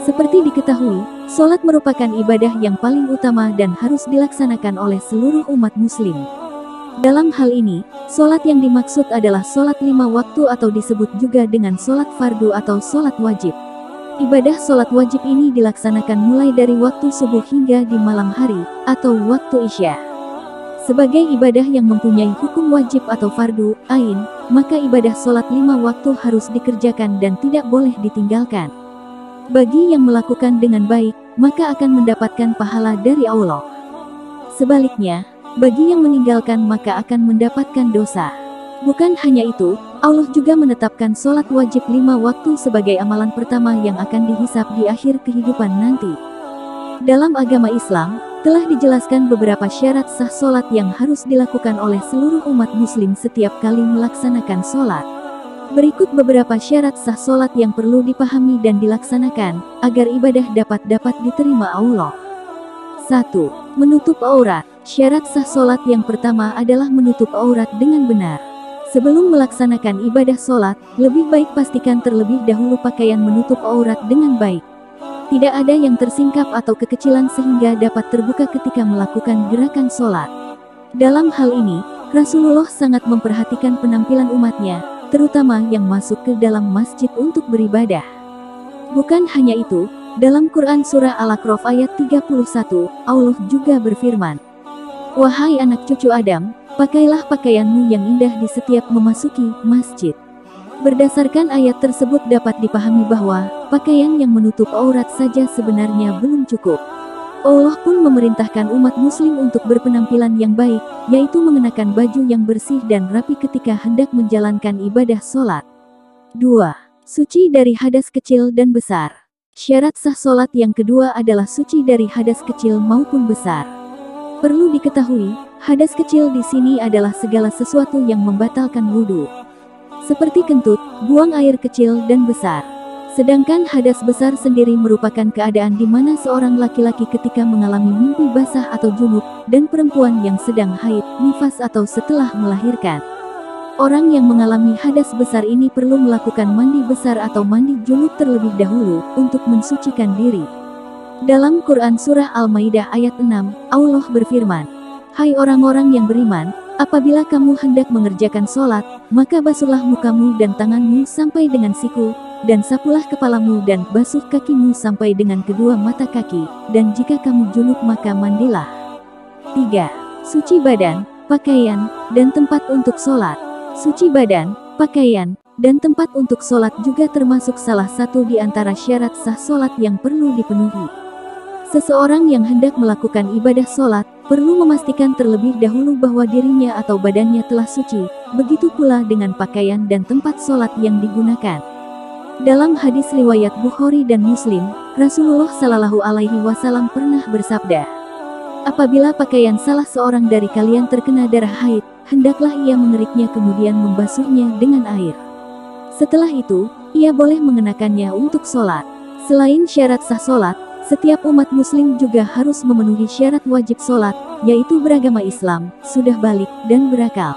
Seperti diketahui, sholat merupakan ibadah yang paling utama dan harus dilaksanakan oleh seluruh umat muslim. Dalam hal ini, sholat yang dimaksud adalah sholat 5 waktu atau disebut juga dengan sholat fardu atau sholat wajib. Ibadah sholat wajib ini dilaksanakan mulai dari waktu subuh hingga di malam hari, atau waktu isya. Sebagai ibadah yang mempunyai hukum wajib atau fardu, ain, maka ibadah sholat 5 waktu harus dikerjakan dan tidak boleh ditinggalkan. Bagi yang melakukan dengan baik, maka akan mendapatkan pahala dari Allah. Sebaliknya, bagi yang meninggalkan maka akan mendapatkan dosa. Bukan hanya itu, Allah juga menetapkan sholat wajib 5 waktu sebagai amalan pertama yang akan dihisab di akhir kehidupan nanti. Dalam agama Islam, telah dijelaskan beberapa syarat sah sholat yang harus dilakukan oleh seluruh umat muslim setiap kali melaksanakan sholat. Berikut beberapa syarat sah sholat yang perlu dipahami dan dilaksanakan, agar ibadah dapat diterima Allah. 1. Menutup aurat. Syarat sah sholat yang pertama adalah menutup aurat dengan benar. Sebelum melaksanakan ibadah sholat, lebih baik pastikan terlebih dahulu pakaian menutup aurat dengan baik. Tidak ada yang tersingkap atau kekecilan sehingga dapat terbuka ketika melakukan gerakan sholat. Dalam hal ini, Rasulullah sangat memperhatikan penampilan umatnya, terutama yang masuk ke dalam masjid untuk beribadah. Bukan hanya itu, dalam Quran Surah Al-A'raf ayat 31, Allah juga berfirman, "Wahai anak cucu Adam, pakailah pakaianmu yang indah di setiap memasuki masjid." Berdasarkan ayat tersebut dapat dipahami bahwa pakaian yang menutup aurat saja sebenarnya belum cukup. Allah pun memerintahkan umat muslim untuk berpenampilan yang baik, yaitu mengenakan baju yang bersih dan rapi ketika hendak menjalankan ibadah sholat. 2. Suci dari hadas kecil dan besar. Syarat sah sholat yang kedua adalah suci dari hadas kecil maupun besar. Perlu diketahui, hadas kecil di sini adalah segala sesuatu yang membatalkan wudhu, seperti kentut, buang air kecil dan besar. Sedangkan hadas besar sendiri merupakan keadaan di mana seorang laki-laki ketika mengalami mimpi basah atau junub, dan perempuan yang sedang haid, nifas atau setelah melahirkan. Orang yang mengalami hadas besar ini perlu melakukan mandi besar atau mandi junub terlebih dahulu, untuk mensucikan diri. Dalam Quran Surah Al-Maidah ayat 6, Allah berfirman, "Hai orang-orang yang beriman, apabila kamu hendak mengerjakan sholat, maka basuhlah mukamu dan tanganmu sampai dengan siku, dan sapulah kepalamu dan basuh kakimu sampai dengan kedua mata kaki, dan jika kamu junub maka mandilah." 3. Suci badan, pakaian, dan tempat untuk sholat. Suci badan, pakaian, dan tempat untuk sholat juga termasuk salah satu di antara syarat sah sholat yang perlu dipenuhi. Seseorang yang hendak melakukan ibadah sholat, perlu memastikan terlebih dahulu bahwa dirinya atau badannya telah suci, begitu pula dengan pakaian dan tempat sholat yang digunakan. Dalam hadis riwayat Bukhari dan Muslim, Rasulullah Shallallahu Alaihi Wasallam pernah bersabda, "Apabila pakaian salah seorang dari kalian terkena darah haid, hendaklah ia mengeriknya kemudian membasuhnya dengan air. Setelah itu, ia boleh mengenakannya untuk sholat." Selain syarat sah sholat, setiap umat muslim juga harus memenuhi syarat wajib sholat, yaitu beragama Islam, sudah balik, dan berakal.